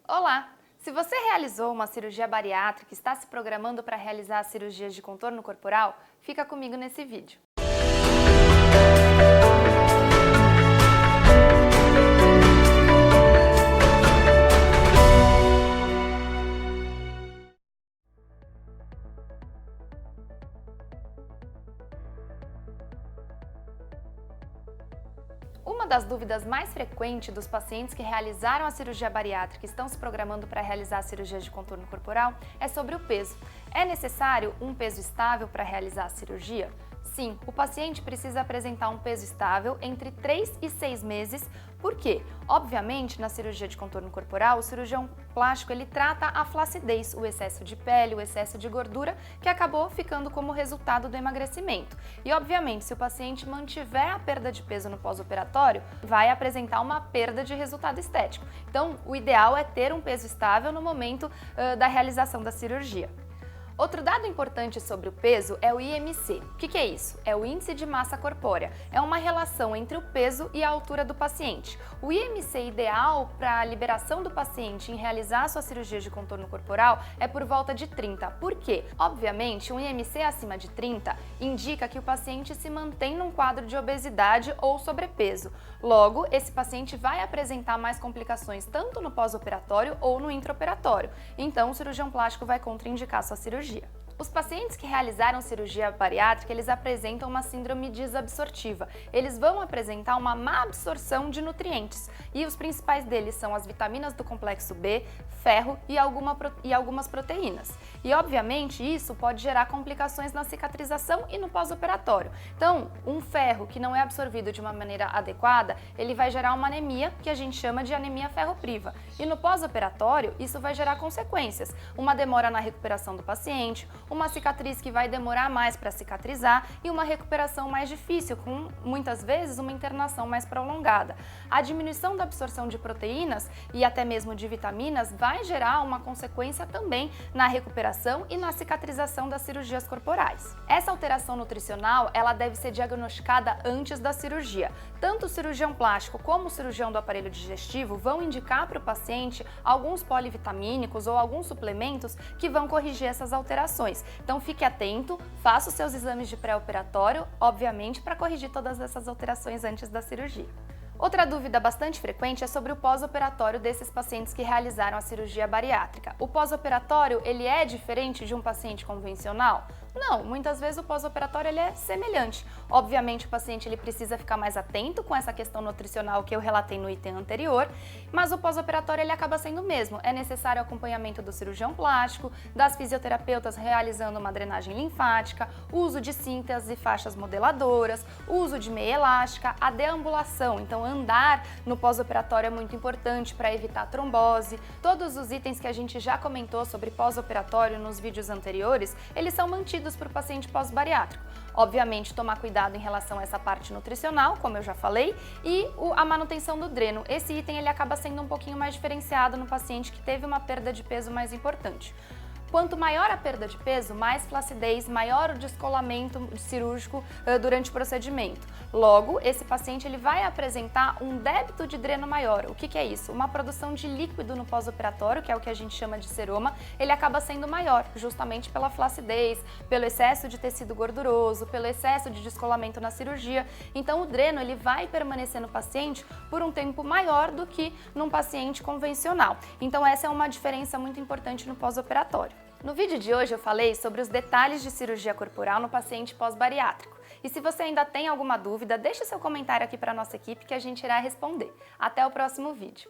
Olá! Se você realizou uma cirurgia bariátrica e está se programando para realizar cirurgias de contorno corporal, fica comigo nesse vídeo. Uma das dúvidas mais frequentes dos pacientes que realizaram a cirurgia bariátrica e estão se programando para realizar a cirurgia de contorno corporal é sobre o peso. É necessário um peso estável para realizar a cirurgia? Sim, o paciente precisa apresentar um peso estável entre 3 e 6 meses. Por quê? Obviamente, na cirurgia de contorno corporal, o cirurgião plástico ele trata a flacidez, o excesso de pele, o excesso de gordura, que acabou ficando como resultado do emagrecimento. E, obviamente, se o paciente mantiver a perda de peso no pós-operatório, vai apresentar uma perda de resultado estético. Então, o ideal é ter um peso estável no momento da realização da cirurgia. Outro dado importante sobre o peso é o IMC. O que é isso? É o índice de massa corpórea. É uma relação entre o peso e a altura do paciente. O IMC ideal para a liberação do paciente em realizar a sua cirurgia de contorno corporal é por volta de 30. Por quê? Obviamente, um IMC acima de 30 indica que o paciente se mantém num quadro de obesidade ou sobrepeso. Logo, esse paciente vai apresentar mais complicações tanto no pós-operatório ou no intraoperatório. Então, o cirurgião plástico vai contraindicar sua cirurgia. Os pacientes que realizaram cirurgia bariátrica, eles apresentam uma síndrome desabsortiva. Eles vão apresentar uma má absorção de nutrientes e os principais deles são as vitaminas do complexo B, ferro e algumas proteínas. E obviamente isso pode gerar complicações na cicatrização e no pós-operatório. Então, um ferro que não é absorvido de uma maneira adequada, ele vai gerar uma anemia que a gente chama de anemia ferropriva. E no pós-operatório, isso vai gerar consequências, uma demora na recuperação do paciente, uma cicatriz que vai demorar mais para cicatrizar e uma recuperação mais difícil, com muitas vezes uma internação mais prolongada. A diminuição da absorção de proteínas e até mesmo de vitaminas vai gerar uma consequência também na recuperação e na cicatrização das cirurgias corporais. Essa alteração nutricional, ela deve ser diagnosticada antes da cirurgia. Tanto o cirurgião plástico como o cirurgião do aparelho digestivo vão indicar para o paciente alguns polivitamínicos ou alguns suplementos que vão corrigir essas alterações. Então fique atento, faça os seus exames de pré-operatório, obviamente, para corrigir todas essas alterações antes da cirurgia. Outra dúvida bastante frequente é sobre o pós-operatório desses pacientes que realizaram a cirurgia bariátrica. O pós-operatório, ele é diferente de um paciente convencional? Não, muitas vezes o pós-operatório ele é semelhante. Obviamente o paciente ele precisa ficar mais atento com essa questão nutricional que eu relatei no item anterior, mas o pós-operatório ele acaba sendo o mesmo. É necessário o acompanhamento do cirurgião plástico, das fisioterapeutas realizando uma drenagem linfática, uso de cintas e faixas modeladoras, uso de meia elástica, a deambulação. Então andar no pós-operatório é muito importante para evitar trombose. Todos os itens que a gente já comentou sobre pós-operatório nos vídeos anteriores, eles são mantidos para o paciente pós-bariátrico. Obviamente, tomar cuidado em relação a essa parte nutricional, como eu já falei, e a manutenção do dreno. Esse item ele acaba sendo um pouquinho mais diferenciado no paciente que teve uma perda de peso mais importante. Quanto maior a perda de peso, mais flacidez, maior o descolamento cirúrgico durante o procedimento. Logo, esse paciente ele vai apresentar um débito de dreno maior. O que é isso? Uma produção de líquido no pós-operatório, que é o que a gente chama de seroma, ele acaba sendo maior, justamente pela flacidez, pelo excesso de tecido gorduroso, pelo excesso de descolamento na cirurgia. Então, o dreno ele vai permanecer no paciente por um tempo maior do que num paciente convencional. Então, essa é uma diferença muito importante no pós-operatório. No vídeo de hoje eu falei sobre os detalhes de cirurgia corporal no paciente pós-bariátrico. E se você ainda tem alguma dúvida, deixe seu comentário aqui para a nossa equipe que a gente irá responder. Até o próximo vídeo.